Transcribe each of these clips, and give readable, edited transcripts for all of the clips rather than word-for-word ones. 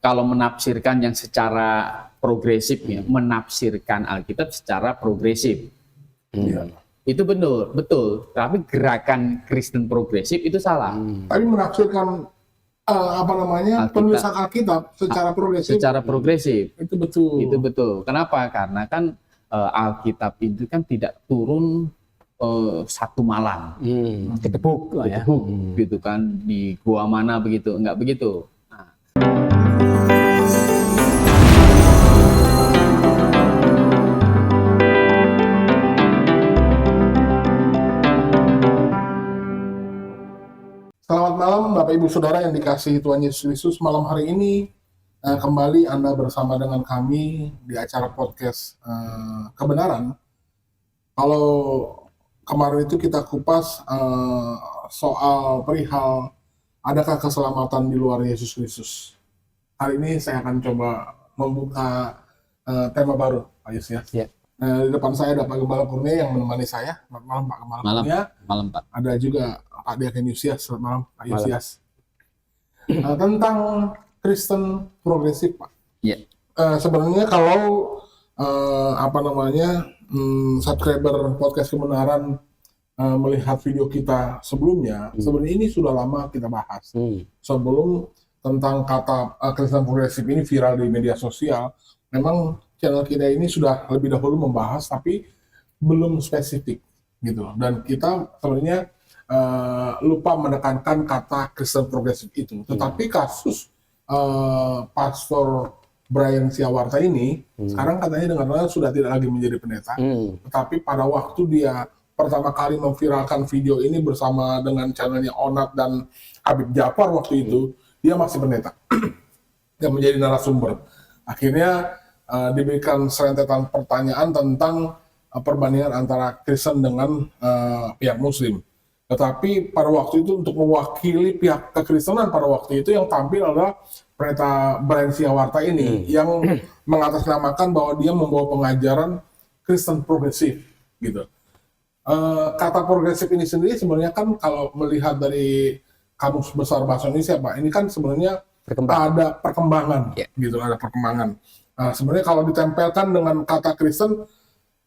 kalau menafsirkan yang secara progresif ya, menafsirkan Alkitab secara progresif. Itu betul. Tapi gerakan Kristen progresif itu salah. Tapi menafsirkan penulisan Alkitab secara progresif. Secara progresif. Itu betul. Itu betul. Kenapa? Karena kan Alkitab itu kan tidak turun satu malam. Ketebuk lah ya. Gitu kan di gua mana begitu, enggak begitu. Selamat malam Bapak Ibu Saudara yang dikasihi Tuhan Yesus Kristus. Malam hari ini kembali Anda bersama dengan kami di acara podcast Kebenaran. Kalau kemarin itu kita kupas soal perihal adakah keselamatan di luar Yesus Kristus. Hari ini saya akan coba membuka tema baru, Pak Yus ya. Di depan saya ada Pak Gembala Kurnia yang menemani saya. Selamat malam Pak Gembala Kurnia. Malam Pak. Ada juga Pak Diaken Yusias. Selamat malam Pak Yusias. Tentang Kristen progresif Pak. Sebenarnya kalau subscriber podcast Kebenaran melihat video kita sebelumnya, sebenarnya ini sudah lama kita bahas. Sebelum tentang kata Kristen progresif ini viral di media sosial, memang channel kita ini sudah lebih dahulu membahas, tapi belum spesifik gitu. Dan kita sebenarnya lupa menekankan kata Kristen progresif itu. Tetapi kasus Pastor Brian Siawarta ini sekarang katanya dengar-dengar sudah tidak lagi menjadi pendeta. Tetapi pada waktu dia pertama kali memviralkan video ini bersama dengan channelnya Onat dan Habib Jafar waktu itu, dia masih pendeta yang menjadi narasumber. Akhirnya diberikan serentetan pertanyaan tentang perbandingan antara Kristen dengan pihak Muslim. Tetapi pada waktu itu untuk mewakili pihak kekristenan pada waktu itu yang tampil adalah pendeta Brian Siawarta ini yang mengatasnamakan bahwa dia membawa pengajaran Kristen progresif gitu. Kata progresif ini sendiri sebenarnya kan kalau melihat dari Kamus Besar Bahasa Indonesia Pak, ini kan sebenarnya ada perkembangan gitu, ada perkembangan. Sebenarnya kalau ditempelkan dengan kata Kristen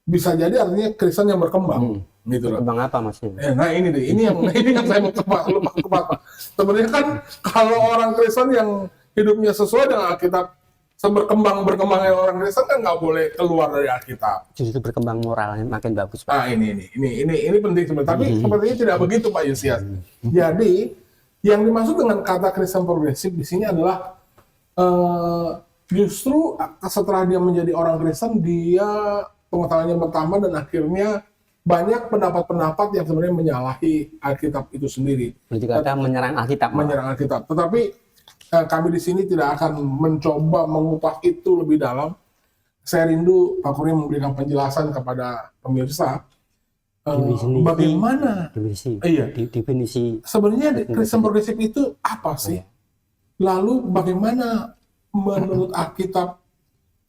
bisa jadi artinya Kristen yang berkembang gitu. Berkembang apa maksudnya? Nah ini yang saya mau kepas Pak. Sebenarnya kan kalau orang Kristen yang hidupnya sesuai dengan Alkitab, berkembangnya orang Kristen kan nggak boleh keluar dari Alkitab. Justru berkembang moralnya makin bagus Pak. Ini penting sebenarnya. Tapi sepertinya tidak begitu Pak Yusias. Jadi yang dimaksud dengan kata Kristen progresif di sini adalah justru setelah dia menjadi orang Kristen, dia pengetahuannya bertambah dan akhirnya banyak pendapat-pendapat yang sebenarnya menyalahi Alkitab itu sendiri. Berarti kata menyerang Alkitab. Menyerang Alkitab. Tetapi kami di sini tidak akan mencoba mengupas itu lebih dalam. Saya rindu Pak Kurnia memberikan penjelasan kepada pemirsa bagaimana definisi sebenarnya Kristen progresif itu apa sih? Lalu bagaimana menurut Alkitab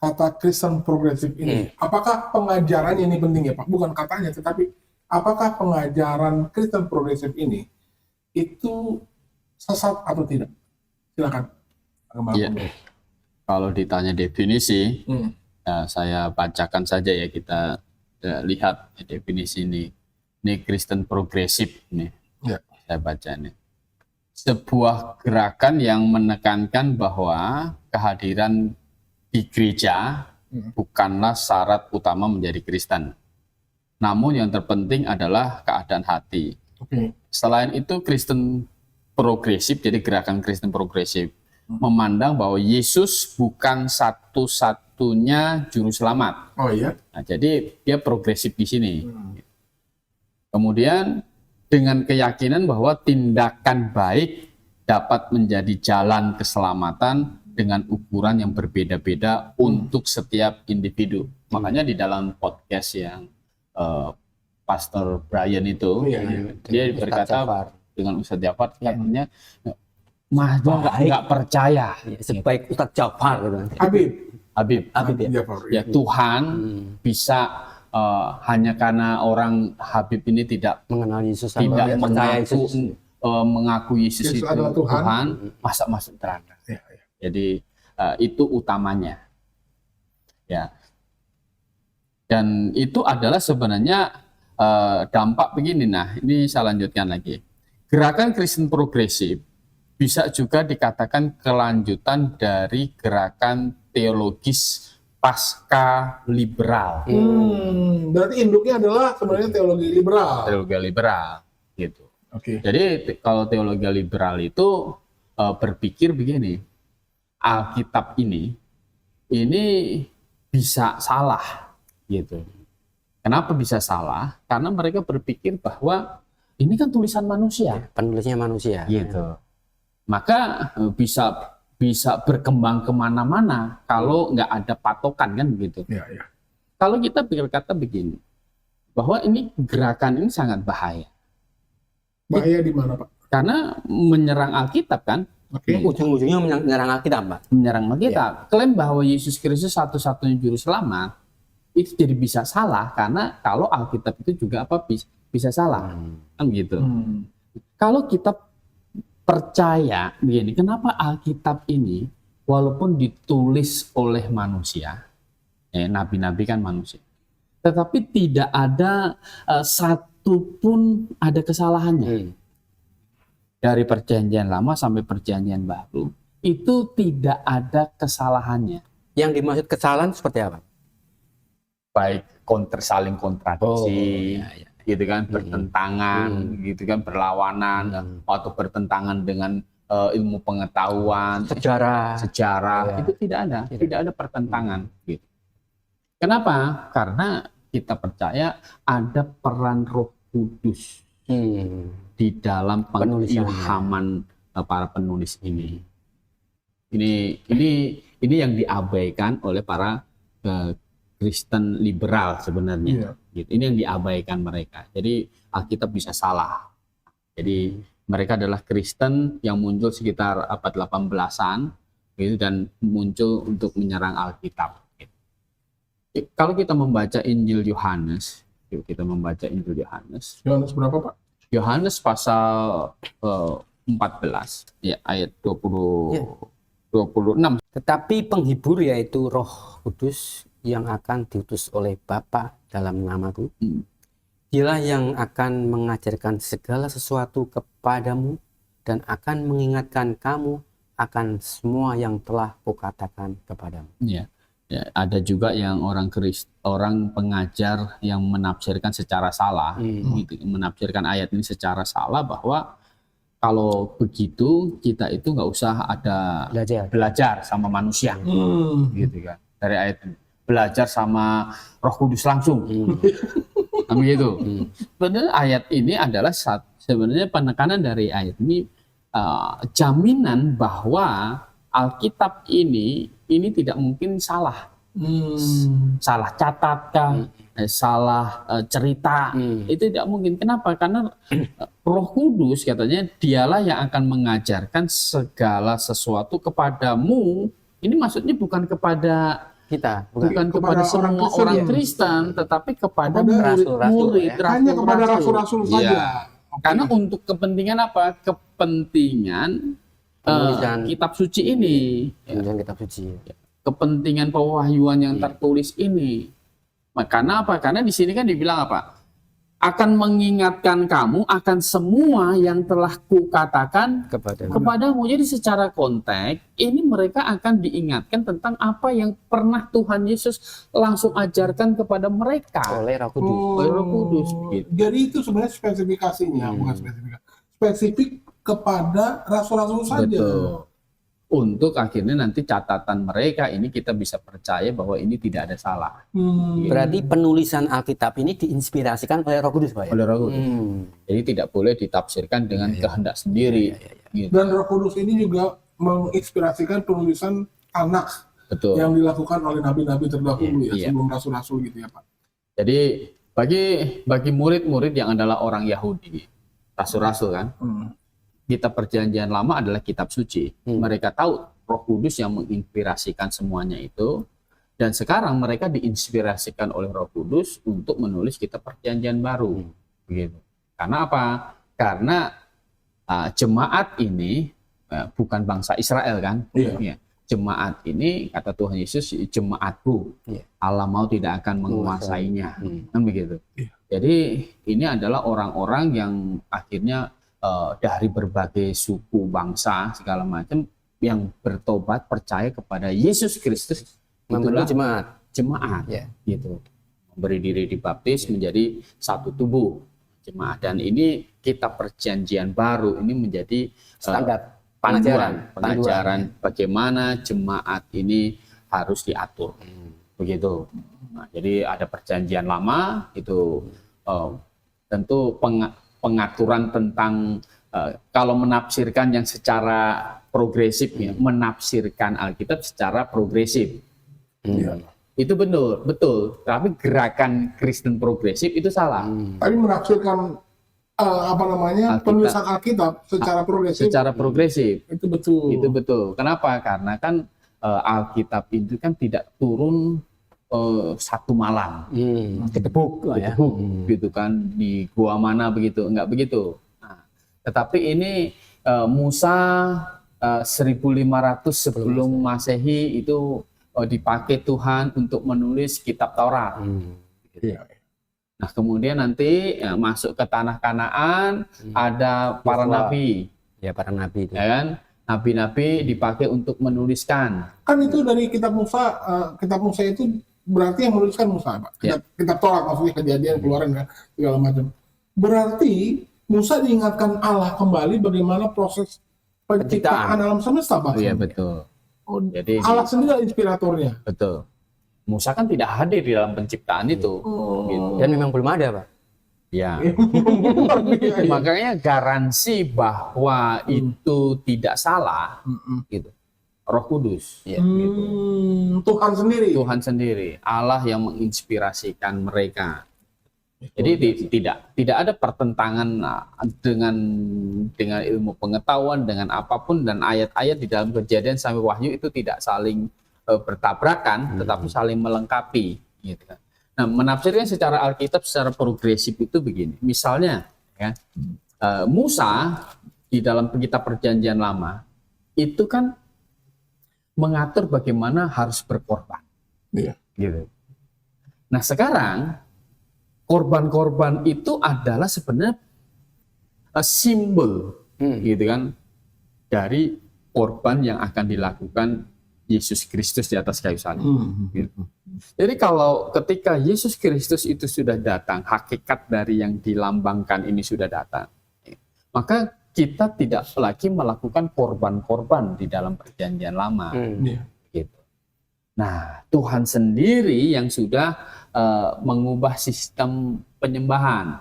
kata Kristen progresif ini? Apakah pengajarannya ini penting ya Pak? Bukan katanya, tetapi apakah pengajaran Kristen progresif ini itu sesat atau tidak? Silakan. Kalau ditanya definisi, saya bacakan saja ya, kita lihat definisi ini. Ini Kristen progresif nih. Saya baca nih. Sebuah gerakan yang menekankan bahwa kehadiran di gereja bukanlah syarat utama menjadi Kristen. Namun yang terpenting adalah keadaan hati. Selain itu Kristen progresif, jadi gerakan Kristen progresif memandang bahwa Yesus bukan satu-satunya juru selamat. Nah, jadi dia progresif di sini. Kemudian dengan keyakinan bahwa tindakan baik dapat menjadi jalan keselamatan dengan ukuran yang berbeda-beda untuk setiap individu. Makanya di dalam podcast yang Pastor Brian itu, dia berkata dengan Ustadz Jafar, katanya nggak percaya sebaik Ustadz Jafar gitu. Habib ya Tuhan bisa hanya karena orang Habib ini tidak mengenal Yesus, tidak mengaku Yesus itu Tuhan, masa masuk neraka. Jadi itu utamanya. Ya. Dan itu adalah sebenarnya dampak begini. Nah, ini saya lanjutkan lagi. Gerakan Kristen progresif bisa juga dikatakan kelanjutan dari gerakan teologis pasca liberal. Berarti induknya adalah sebenarnya teologi liberal. Teologi liberal, gitu. Oke. Jadi kalau teologi liberal itu berpikir begini, Alkitab ini bisa salah, gitu. Kenapa bisa salah? Karena mereka berpikir bahwa ini kan tulisan manusia, penulisnya manusia. gitu. Maka bisa berkembang kemana-mana kalau nggak ada patokan, kan begitu. Ya, ya. Kalau kita berkata begini, bahwa ini gerakan ini sangat bahaya. Bahaya di mana, Pak? Karena menyerang Alkitab, kan? Oke. Ujung-ujungnya menyerang Alkitab, Pak. Menyerang Alkitab. Klaim bahwa Yesus Kristus satu-satunya juru selamat itu jadi bisa salah karena kalau Alkitab itu juga bisa salah, kan gitu. Kalau kita percaya begini, kenapa Alkitab ini walaupun ditulis oleh manusia, nabi-nabi kan manusia, tetapi tidak ada satu pun ada kesalahannya. Dari perjanjian lama sampai perjanjian baru itu tidak ada kesalahannya. Yang dimaksud kesalahan seperti apa? Baik saling kontradiksi, gitu kan, bertentangan, gitu kan, berlawanan, atau bertentangan dengan ilmu pengetahuan, sejarah, itu tidak ada pertentangan, gitu. Kenapa? Karena kita percaya ada peran Roh Kudus di dalam pengilhaman para penulis ini. Ini yang diabaikan oleh para Kristen liberal sebenarnya. Gitu. Ini yang diabaikan mereka. Jadi Alkitab bisa salah. Jadi mereka adalah Kristen yang muncul sekitar abad 18-an gitu, dan muncul untuk menyerang Alkitab. Gitu. Kalau kita membaca Injil Yohanes, Yohanes berapa, Pak? Yohanes pasal 14 ya, ayat 26. Tetapi penghibur yaitu Roh Kudus yang akan diutus oleh Bapa dalam namaku, dialah yang akan mengajarkan segala sesuatu kepadamu dan akan mengingatkan kamu akan semua yang telah kukatakan kepadamu. Ya, ada juga yang orang pengajar yang menafsirkan secara salah, gitu, menafsirkan ayat ini secara salah bahwa kalau begitu kita itu nggak usah ada belajar sama manusia, gitu kan. Dari ayat ini belajar sama Roh Kudus langsung, begitu. Sebenarnya ayat ini adalah sebenarnya penekanan dari ayat ini jaminan bahwa Alkitab ini tidak mungkin salah, salah catatkan, salah cerita, itu tidak mungkin. Kenapa? Karena Roh Kudus katanya dialah yang akan mengajarkan segala sesuatu kepadamu. Ini maksudnya bukan kepada kita, bukan kepada semua orang Kristen, tetapi kepada murid-murid, hanya kepada rasul-rasul saja. Karena untuk kepentingan apa? Kepentingan kitab suci ini, kitab suci. Kepentingan pewahyuan yang tertulis ini. Karena apa? Karena di sini kan dibilang apa? Akan mengingatkan kamu akan semua yang telah kukatakan kepadamu. Jadi secara konteks ini mereka akan diingatkan tentang apa yang pernah Tuhan Yesus langsung ajarkan kepada mereka oleh Roh Kudus. Oleh Roh Kudus. Gitu. Jadi itu sebenarnya spesifikasinya, bukan spesifik kepada rasul-rasul saja. Betul. Untuk akhirnya nanti catatan mereka ini kita bisa percaya bahwa ini tidak ada salah. Berarti penulisan Alkitab ini diinspirasikan oleh Roh Kudus, Pak? Oleh Roh Kudus. Jadi tidak boleh ditafsirkan dengan kehendak sendiri. Gitu. Dan Roh Kudus ini juga menginspirasikan penulisan Tanakh yang dilakukan oleh nabi-nabi terdahulu sebelum rasul-rasul gitu ya, Pak. Jadi bagi murid-murid yang adalah orang Yahudi, rasul-rasul kan, kitab perjanjian lama adalah kitab suci. Mereka tahu Roh Kudus yang menginspirasikan semuanya itu, dan sekarang mereka diinspirasikan oleh Roh Kudus untuk menulis kitab perjanjian baru. Begitu. Karena apa? Karena jemaat ini bukan bangsa Israel kan? Ya. jemaat ini, kata Tuhan Yesus, jemaatku, Allah mau tidak akan menguasainya, kan begitu. Jadi ini adalah orang-orang yang akhirnya dari berbagai suku, bangsa, segala macam yang bertobat, percaya kepada Yesus Kristus, itulah jemaat, gitu. Memberi diri dibaptis menjadi satu tubuh jemaat. Dan ini kitab perjanjian baru ini menjadi standar pengajaran bagaimana jemaat ini harus diatur, begitu. Nah, jadi ada perjanjian lama itu tentu pengaturan tentang kalau menafsirkan yang secara progresif, menafsirkan Alkitab secara progresif. Itu betul. Tapi gerakan Kristen progresif itu salah. Tapi menafsirkan penulisan Alkitab secara progresif. Itu betul. Kenapa? Karena kan Alkitab itu kan tidak turun satu malam. Ketebuk gitu kan di gua mana begitu, enggak begitu. Nah, tetapi ini Musa 1500 sebelum Masehi itu dipakai Tuhan untuk menulis kitab Taurat. Nah, kemudian nanti masuk ke tanah Kanaan, ada para nabi. Para nabi itu. Ya kan? Nabi-nabi dipakai untuk menuliskan. Kan itu dari kitab Musa, itu berarti yang menuliskan Musa, Pak. Kitab Taurat maksudnya, Kejadian, Keluaran, kan, segala macam. Berarti Musa diingatkan Allah kembali bagaimana proses penciptaan alam semesta, Pak. Iya, betul. Jadi Allah sendiri inspiratornya. Betul. Musa kan tidak hadir di dalam penciptaan itu, gitu. Dan memang belum ada, Pak. Ya. Makanya garansi bahwa itu tidak salah, gitu. Roh Kudus, gitu. Tuhan sendiri, Allah yang menginspirasikan mereka. Jadi tidak ada pertentangan dengan ilmu pengetahuan, dengan apapun, dan ayat-ayat di dalam Kejadian sampai Wahyu itu tidak saling bertabrakan, tetapi saling melengkapi, gitu kan. Nah, menafsirkan secara Alkitab secara progresif itu begini. Misalnya, Musa di dalam kitab Perjanjian Lama itu kan mengatur bagaimana harus berkorban, gitu. Nah, sekarang korban-korban itu adalah sebenarnya simbol, gitu kan, dari korban yang akan dilakukan Yesus Kristus di atas kayu salib. Gitu. Jadi kalau ketika Yesus Kristus itu sudah datang, hakikat dari yang dilambangkan ini sudah datang, maka kita tidak lagi melakukan korban-korban di dalam Perjanjian Lama. Gitu. Nah, Tuhan sendiri yang sudah mengubah sistem penyembahan.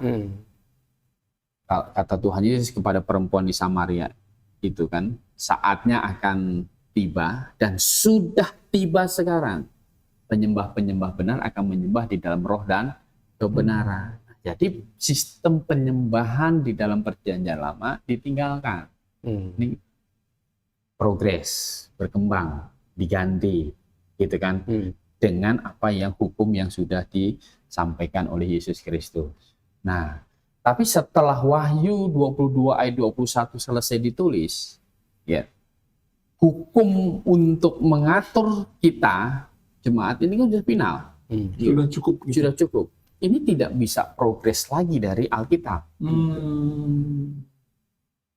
Kata Tuhan Yesus kepada perempuan di Samaria itu kan, saatnya akan tiba dan sudah tiba sekarang. Penyembah-penyembah benar akan menyembah di dalam roh dan kebenaran. Jadi sistem penyembahan di dalam Perjanjian Lama ditinggalkan. Ini progres, berkembang, diganti, gitu kan, dengan apa yang hukum yang sudah disampaikan oleh Yesus Kristus. Nah, tapi setelah Wahyu 22 ayat 21 selesai ditulis, hukum untuk mengatur kita jemaat ini kan sudah final, sudah cukup. Sudah cukup. Ini tidak bisa progres lagi dari Alkitab.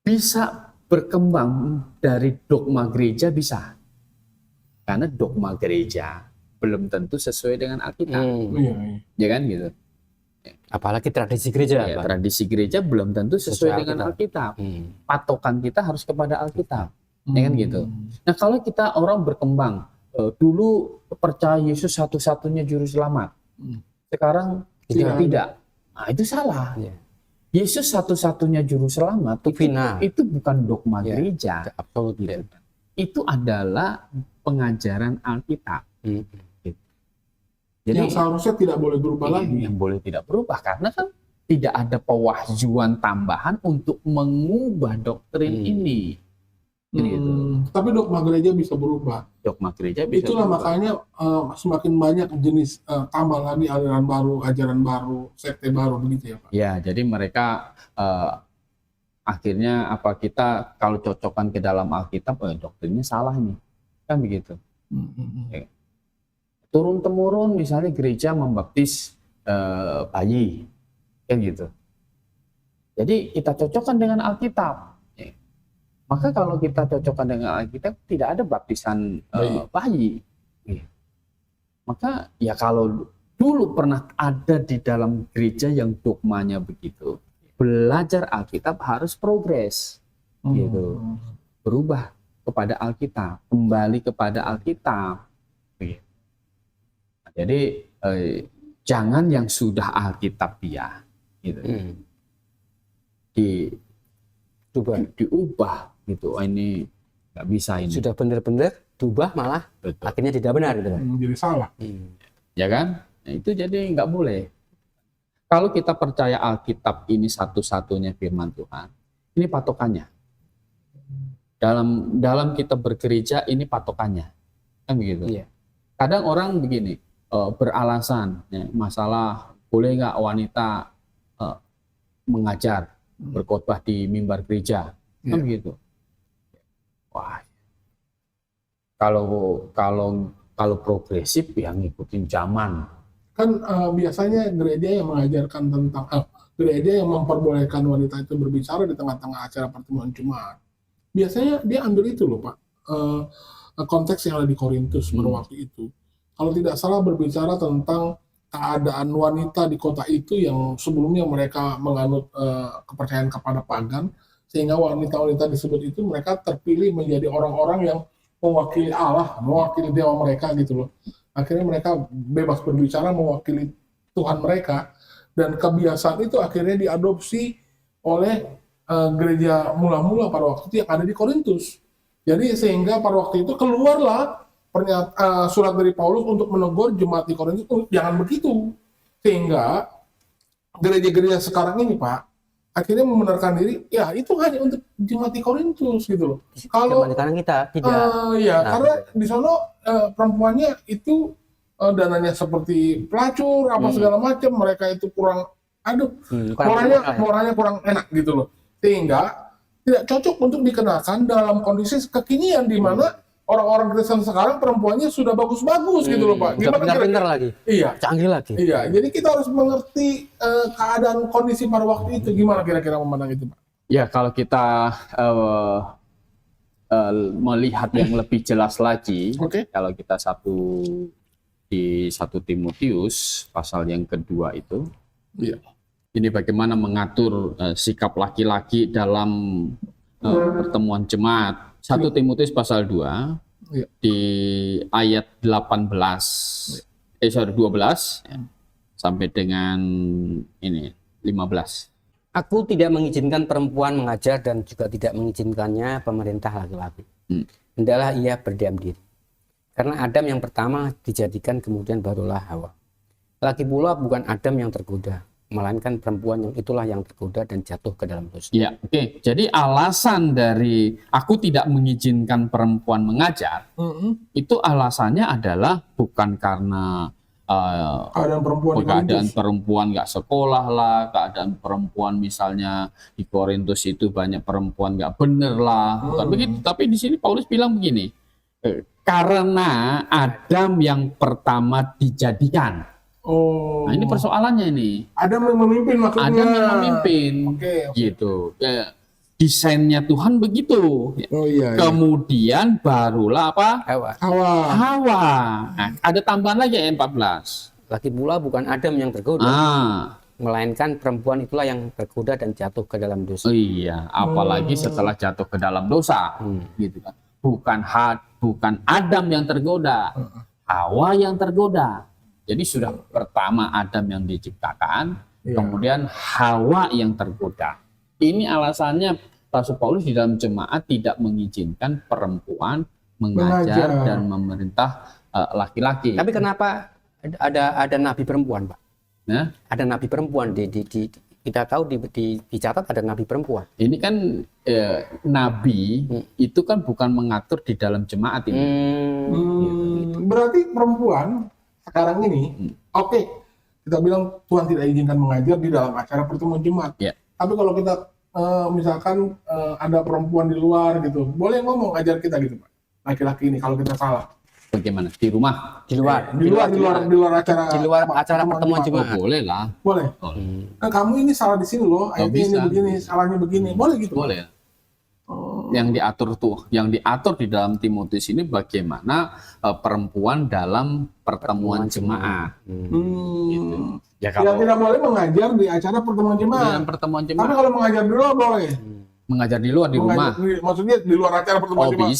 Bisa berkembang dari dogma gereja, bisa, karena dogma gereja belum tentu sesuai dengan Alkitab, ya kan gitu. Apalagi tradisi gereja, tradisi gereja belum tentu sesuai dengan Alkitab. Patokan kita harus kepada Alkitab. Ya kan gitu. Nah, kalau kita orang berkembang, dulu percaya Yesus satu-satunya juru selamat, sekarang tidak. Nah, itu salah. Yesus satu-satunya juru selamat itu bukan dogma gereja. Itu adalah pengajaran Alkitab. Jadi yang seharusnya tidak boleh berubah lagi. Yang boleh tidak berubah karena kan tidak ada pewahyuan tambahan untuk mengubah doktrin ini. Tapi dogma gereja bisa berubah. Dogma gereja bisa Itulah berubah. Makanya semakin banyak jenis tambah lagi aliran baru, ajaran baru, sekte baru, begitu ya Pak? Ya, jadi mereka akhirnya kita kalau cocokkan ke dalam Alkitab, doktrinnya salah nih. kan begitu. Ya. Turun temurun misalnya gereja membaptis bayi, kan gitu. Jadi kita cocokkan dengan Alkitab. Ya. Maka kalau kita cocokkan dengan Alkitab, tidak ada baptisan bayi. Ya. Maka ya kalau dulu pernah ada di dalam gereja yang dogmanya begitu, belajar Alkitab harus progres, gitu, berubah kepada Alkitab, kembali kepada Alkitab. Gitu. Nah, jadi jangan yang sudah Alkitab dia, gitu, diubah, gitu. Oh, ini nggak bisa ini. Sudah benar-benar diubah malah akhirnya tidak benar, gitu. Jadi salah. Ya kan? Nah, itu jadi nggak boleh. Kalau kita percaya Alkitab ini satu-satunya firman Tuhan, ini patokannya. Dalam kita bergereja ini patokannya, kan begitu. Iya. Kadang orang begini beralasan, ya, masalah boleh nggak wanita mengajar, berkhotbah di mimbar gereja, kan begitu. Wah, kalau progresif ya ngikutin zaman. Kan biasanya gereja yang mengajarkan tentang gereja yang memperbolehkan wanita itu berbicara di tengah-tengah acara pertemuan Jumat. Biasanya dia ambil itu loh Pak, konteks yang ada di Korintus pada waktu itu. Kalau tidak salah berbicara tentang keadaan wanita di kota itu yang sebelumnya mereka menganut kepercayaan kepada pagan, sehingga wanita-wanita disebut itu mereka terpilih menjadi orang-orang yang mewakili Allah, mewakili dewa mereka gitu loh. Akhirnya mereka bebas berbicara mewakili Tuhan mereka, dan kebiasaan itu akhirnya diadopsi oleh gereja mula-mula pada waktu itu yang ada di Korintus. Jadi sehingga pada waktu itu keluarlah surat dari Paulus untuk menegur jemaat di Korintus, jangan begitu. Sehingga gereja-gereja sekarang ini Pak, akhirnya membenarkan diri, ya itu hanya untuk jemaat di Korintus gitu loh. Kalau sekarang kita tidak. Karena di sana perempuannya itu dananya seperti pelacur apa segala macam, mereka itu kurang, moralnya kurang enak gitu loh, sehingga tidak cocok untuk dikenakan dalam kondisi kekinian di mana orang-orang Kristen sekarang perempuannya sudah bagus-bagus gitu loh Pak. Gimana pintar lagi? Iya. Canggih lagi. Iya. Jadi kita harus mengerti keadaan kondisi pada waktu itu. Gimana kira-kira memandang itu Pak? Ya kalau kita melihat yang lebih jelas lagi, kalau kita di 1 Timotius pasal yang kedua itu, ini bagaimana mengatur sikap laki-laki dalam pertemuan jemaat. 1 Timotius pasal 2 di ayat 12 sampai dengan ini 15. Aku tidak mengizinkan perempuan mengajar dan juga tidak mengizinkannya pemerintah laki-laki. Hendaklah ia berdiam diri. Karena Adam yang pertama dijadikan, kemudian barulah Hawa. Lagi pula bukan Adam yang tergoda, melainkan perempuan yang itulah yang tergoda dan jatuh ke dalam dosa. Ya, oke. Jadi alasan dari aku tidak mengizinkan perempuan mengajar, itu alasannya adalah bukan karena keadaan perempuan nggak sekolah lah, keadaan perempuan misalnya di Korintus itu banyak perempuan nggak bener lah, bukan begitu. Tapi di sini Paulus bilang begini, karena Adam yang pertama dijadikan. Nah ini persoalannya ini. Adam yang memimpin maksudnya. Adam yang memimpin, gitu. Desainnya Tuhan begitu. Kemudian barulah apa? Hawa. Nah, ada tambahan lagi ayat 14. Lagi pula bukan Adam yang tergoda, melainkan perempuan itulah yang tergoda dan jatuh ke dalam dosa. Iya, apalagi setelah jatuh ke dalam dosa, gitu kan. Bukan Adam yang tergoda, Hawa yang tergoda. Jadi sudah pertama Adam yang diciptakan, kemudian Hawa yang tergoda. Ini alasannya Rasul Paulus di dalam jemaat tidak mengizinkan perempuan mengajar dan memerintah laki-laki. Tapi kenapa ada nabi perempuan, Pak? Nah, ada nabi perempuan kita tahu dicatat ada nabi perempuan. Ini kan nabi itu kan bukan mengatur di dalam jemaat ini. Berarti perempuan sekarang ini, kita bilang Tuhan tidak izinkan mengajar di dalam acara pertemuan jemaat. Tapi kalau kita misalkan ada perempuan di luar gitu, boleh ngomong ajar kita gitu Pak? laki-laki ini kalau kita salah? Bagaimana? Di rumah? Di luar. Di luar acara. Di luar acara pertemuan Oh, jemaat. boleh lah. Boleh. Nah, kamu ini salah di sini loh. Ayatnya ini bisa. begini, salahnya begini. Boleh gitu. Boleh. Yang diatur di dalam Timotius ini bagaimana perempuan dalam pertemuan jemaat. Ya Yang tidak boleh mengajar di acara pertemuan jemaat. dalam pertemuan Tapi jemaat kalau mengajar di luar boleh. mengajar di luar di rumah. Maksudnya di luar acara pertemuan Oh jemaat.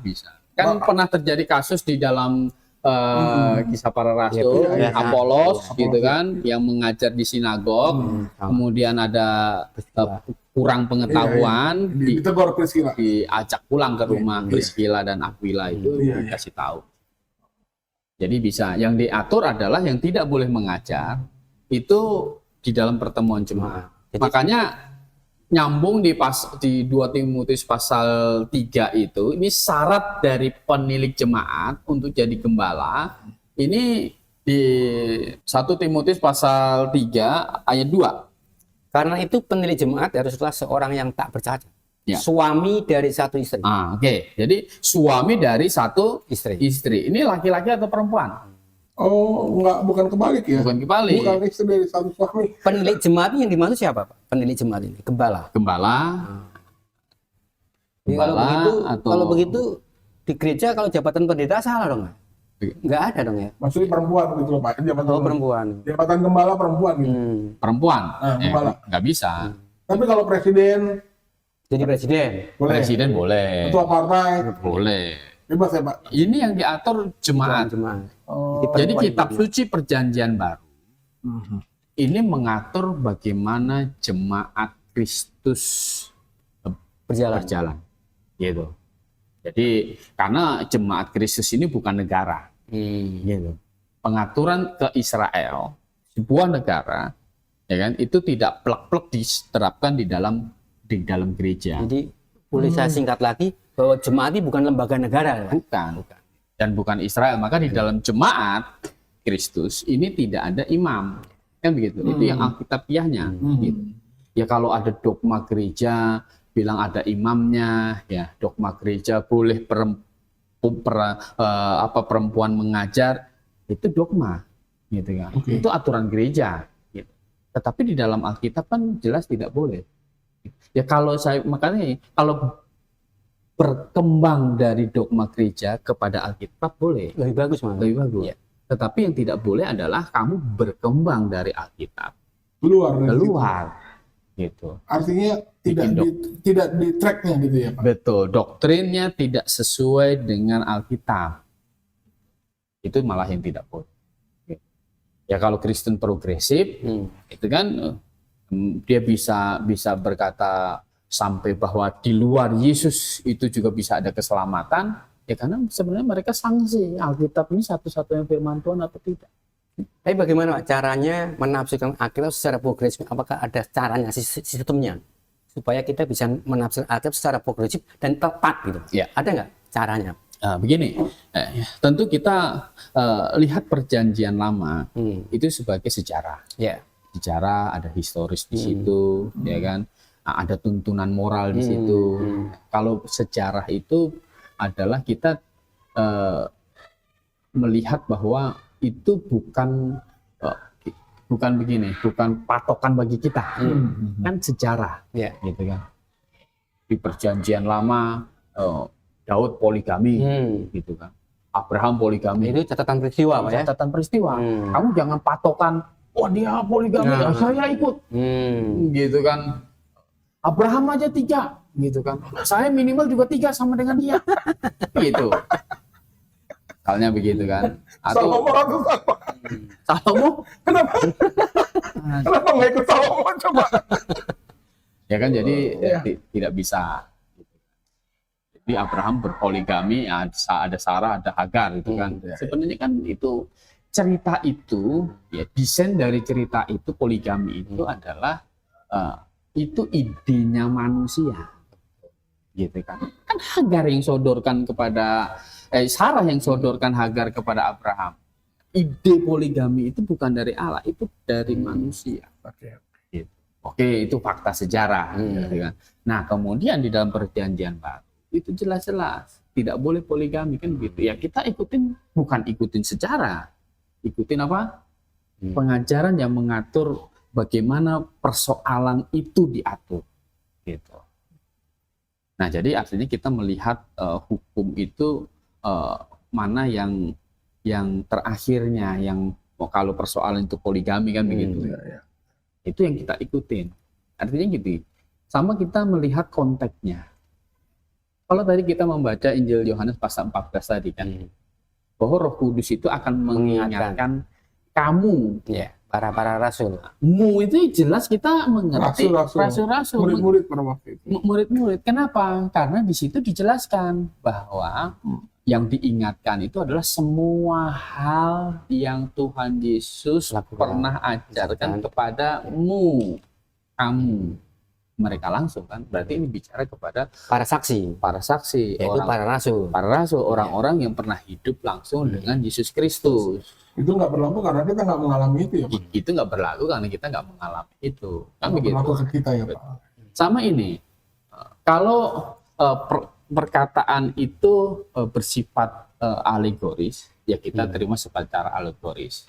bisa. Kan pernah terjadi kasus di dalam Kisah Para Rasul, Ya, Apolos gitu kan, yang mengajar di sinagog, kemudian ada kurang pengetahuan, Ditegur Priscilla. diajak pulang ke rumah Priscilla dan Aquila itu dikasih tahu. Jadi bisa, yang diatur adalah yang tidak boleh mengajar itu di dalam pertemuan jemaat. Makanya nyambung di 2 Timotius pasal 3 itu, ini syarat dari penilik jemaat untuk jadi gembala. Ini di 1 Timotius pasal 3 ayat 2. Karena itu penilik jemaat haruslah seorang yang tak bercacat. Ya. Suami dari satu istri. Oke. Jadi suami dari satu Istri. istri. Ini laki-laki atau perempuan? Oh, bukan kebalik ya? Bukan kebalik. Bukan istri dari satu suami. Penilik jemaat ini yang dimaksud siapa, Pak? Penilik jemaat ini, gembala. Gembala. Jadi Gembala kalau begitu di gereja kalau jabatan pendeta salah dong, Pak? Nggak ada dong ya? Maksudnya perempuan gitu loh Pak. Perempuan. Jabatan gembala perempuan gitu. Perempuan. Gembala. Nggak bisa. Tapi kalau presiden Jadi presiden. boleh. Presiden boleh. Ketua partai Boleh. bebas ya Pak. Ini yang diatur jemaat. Jemaat. Jadi kitab suci perjanjian baru ini mengatur bagaimana jemaat Kristus berjalan. Gitu. Jadi karena jemaat Kristus ini bukan negara. Gitu. Pengaturan ke Israel, sebuah negara, ya kan, itu tidak plek-plek diterapkan di dalam gereja. Jadi boleh saya singkat lagi bahwa jemaat ini bukan lembaga negara, Pak? Bukan. Dan bukan Israel. Maka di dalam jemaat Kristus ini tidak ada imam. Kan begitu. Itu yang alkitabiahnya. Gitu. Ya kalau ada dogma gereja bilang ada imamnya, ya dogma gereja boleh perempuan mengajar, itu dogma, gitu kan. Itu aturan gereja. Gitu. Tetapi di dalam Alkitab kan jelas tidak boleh. Ya makanya kalau berkembang dari dogma gereja kepada Alkitab boleh. Lebih bagus, Mas. Lebih bagus. Ya. Tetapi yang tidak boleh adalah kamu berkembang dari Alkitab keluar. Gitu. Artinya tidak di tracknya gitu ya Pak. Betul, doktrinnya tidak sesuai dengan Alkitab. Itu malah yang tidak boleh. Ya kalau Kristen progresif, itu kan dia bisa berkata sampai bahwa di luar Yesus itu juga bisa ada keselamatan, ya karena sebenarnya mereka sanksi Alkitab ini satu-satunya firman Tuhan atau tidak. Tapi bagaimana Pak, caranya menafsirkan Alkitab secara progresif? Apakah ada caranya, sistemnya, supaya kita bisa menafsirkan Alkitab secara progresif dan tepat gitu? Ya. Ada nggak caranya? Begini, tentu kita lihat perjanjian lama itu sebagai sejarah. Ya. Sejarah, ada historis di situ, ya kan? Ada tuntunan moral di situ. Kalau sejarah itu adalah kita melihat bahwa itu bukan patokan bagi kita, kan sejarah, gitu kan. Di perjanjian lama Daud poligami, gitu kan. Abraham poligami. Itu catatan peristiwa, Pak ya? Catatan peristiwa. Kamu jangan patokan, wah dia poligami, saya ikut, gitu kan. Abraham aja 3, gitu kan. Saya minimal juga 3 sama dengan dia, gitu. Misalnya begitu kan. Atau Salomo? Kenapa nggak ikut Salomo coba? Ya kan, jadi tidak bisa. Jadi Abraham berpoligami, ada Sarah, ada Hagar, gitu kan. Sebenarnya kan itu cerita itu, ya desain dari cerita itu poligami itu adalah itu idenya manusia, gitu kan. Kan Hagar yang sodorkan kepada Sarah yang sodorkan Hagar kepada Abraham. Ide poligami itu bukan dari Allah, itu dari manusia. Oke, itu fakta sejarah. Gitu kan. Nah, kemudian di dalam perjanjian baru itu jelas-jelas tidak boleh poligami kan gitu. Ya kita bukan ikutin sejarah, ikutin apa? Pengajaran yang mengatur bagaimana persoalan itu diatur gitu. Nah, jadi artinya kita melihat hukum itu mana yang terakhirnya, yang kalau persoalan itu poligami kan begitu. Itu yang kita ikutin. Artinya gitu. Sama kita melihat konteksnya. Kalau tadi kita membaca Injil Yohanes pasal 14 tadi kan, bahwa Roh Kudus itu akan mengingatkan kamu, para rasul. Itu jelas kita mengerti rasul-rasul, murid-murid pada waktu itu. Murid-murid. Kenapa? Karena di situ dijelaskan bahwa yang diingatkan itu adalah semua hal yang Tuhan Yesus pernah ajarkan kepadamu, kamu. Mereka langsung kan, berarti ini bicara kepada para saksi, yaitu para rasul, orang-orang yang pernah hidup langsung dengan Yesus Kristus. Itu nggak berlaku karena kita nggak mengalami itu ya Pak? Itu nggak berlaku karena kita nggak mengalami itu. Kan begitu. Berlaku ke kita ya Pak? Sama ini, kalau perkataan itu bersifat alegoris, ya kita terima secara alegoris.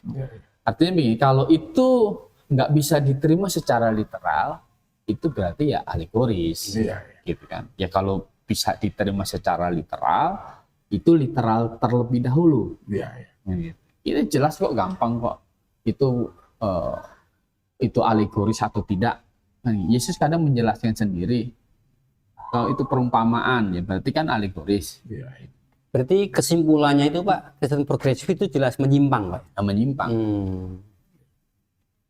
Artinya begini, kalau itu nggak bisa diterima secara literal, itu berarti ya alegoris, gitu kan? Ya kalau bisa diterima secara literal, itu literal terlebih dahulu. Itu jelas kok, gampang kok. Itu alegoris atau tidak. Nah, Yesus kadang menjelaskan sendiri. Kalau itu perumpamaan, ya berarti kan alegoris. Berarti kesimpulannya itu Pak, Kristen progresif itu jelas menyimpang Pak? Menyimpang.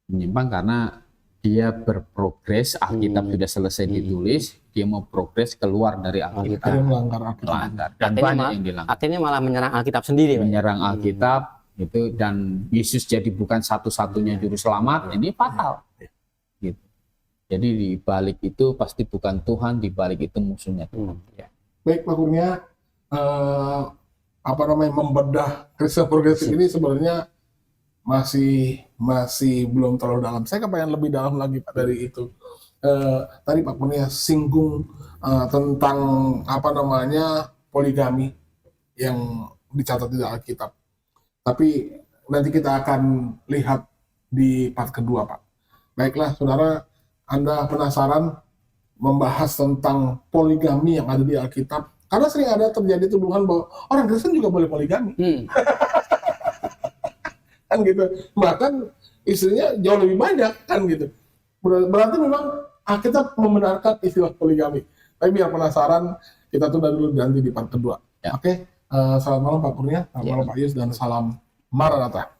Menyimpang karena dia berprogres, Alkitab sudah selesai ditulis, dia mau progres keluar dari Alkitab. Melanggar. Dan banyak yang dilanggar. Artinya malah menyerang Alkitab sendiri. Menyerang Alkitab, gitu, dan Yesus jadi bukan satu-satunya juru selamat, ini fatal. Gitu. Jadi di balik itu pasti bukan Tuhan, di balik itu musuhnya Tuhan. Baik Pak Kurnia, membedah Kristen progresif ini sebenarnya masih belum terlalu dalam. Saya kepengen lebih dalam lagi Pak dari itu. Tadi Pak Kurnia singgung tentang poligami yang dicatat di Alkitab. Tapi nanti kita akan lihat di part kedua Pak. Baiklah saudara, Anda penasaran membahas tentang poligami yang ada di Alkitab? Karena sering ada terjadi tuduhan bahwa orang Kristen juga boleh poligami. Kan gitu. Bahkan istrinya jauh lebih banyak kan gitu. Berarti memang Alkitab membenarkan istilah poligami. Tapi biar penasaran, kita tunda dulu nanti di part kedua. Oke, selamat malam Pak Kurnia, selamat malam Pak Yus, dan salam Maranatha.